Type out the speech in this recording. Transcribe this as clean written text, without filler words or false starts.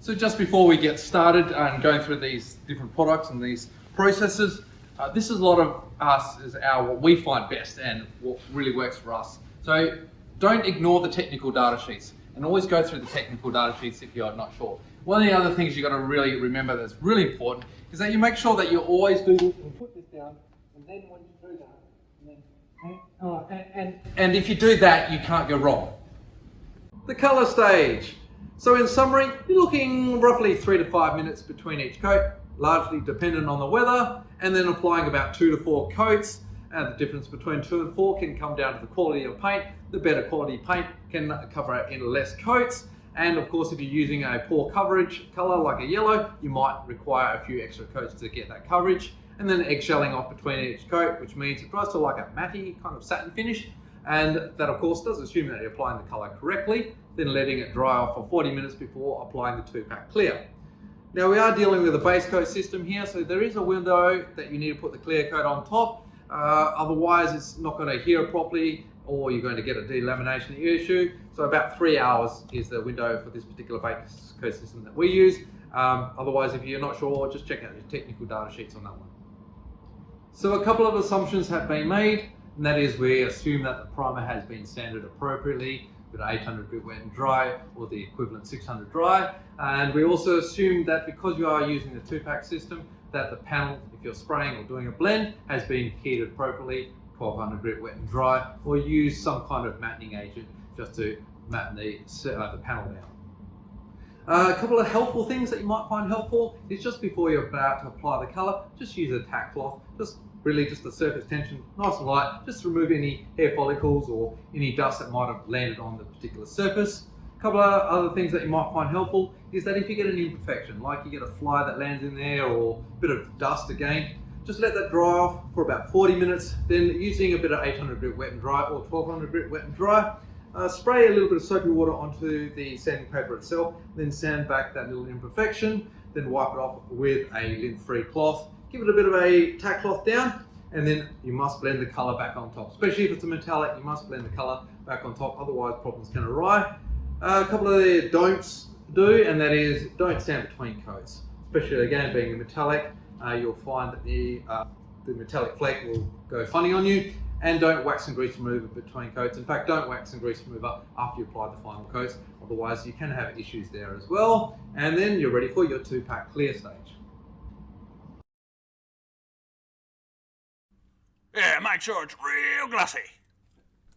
So just before we get started and going through these different products and these processes, this is a lot of us is what we find best and what really works for us. So don't ignore the technical data sheets and always go through the technical data sheets if you're not sure. One of the other things you've got to really remember that's really important is that you make sure that you always do this and put this down, and then when you do that, and if you do that, you can't go wrong. The color stage. So in summary, you're looking roughly 3 to 5 minutes between each coat, largely dependent on the weather, and then applying about 2 to 4 coats. And the difference between 2 and 4 can come down to the quality of paint. The better quality paint can cover it in less coats. And of course, if you're using a poor coverage color like a yellow, you might require a few extra coats to get that coverage. And then eggshelling off between each coat, which means it dries to like a matte kind of satin finish. And that of course does assume that you're applying the color correctly, then letting it dry off for 40 minutes before applying the 2-pack clear. Now we are dealing with a base coat system here, so there is a window that you need to put the clear coat on top. Otherwise it's not going to adhere properly, or you're going to get a delamination issue. So about 3 hours is the window for this particular base coat system that we use. Otherwise, if you're not sure, just check out your technical data sheets on that one. So a couple of assumptions have been made, and that is we assume that the primer has been sanded appropriately with 800 grit wet and dry, or the equivalent 600 dry. And we also assume that because you are using the 2-pack system, that the panel, if you're spraying or doing a blend, has been heated appropriately, 1200 grit wet and dry, or use some kind of mattening agent just to matten the panel down. A couple of helpful things that you might find helpful is just before you're about to apply the color, just use a tack cloth, just the surface tension, nice and light, just to remove any hair follicles or any dust that might have landed on the particular surface. A couple of other things that you might find helpful is that if you get an imperfection, like you get a fly that lands in there or a bit of dust again, just let that dry off for about 40 minutes, then using a bit of 800 grit wet and dry or 1200 grit wet and dry, spray a little bit of soapy water onto the sanding paper itself, then sand back that little imperfection, then wipe it off with a lint-free cloth. Give it a bit of a tack cloth down, and then you must blend the color back on top. Especially if it's a metallic, you must blend the color back on top, otherwise problems can arise. A couple of the don'ts do, and that is don't sand between coats. Especially again being a metallic, you'll find that the metallic flake will go funny on you. And don't wax and grease remover between coats. In fact, don't wax and grease remover after you apply the final coats, otherwise you can have issues there as well. And then you're ready for your 2-pack clear stage. Yeah, make sure it's real glossy.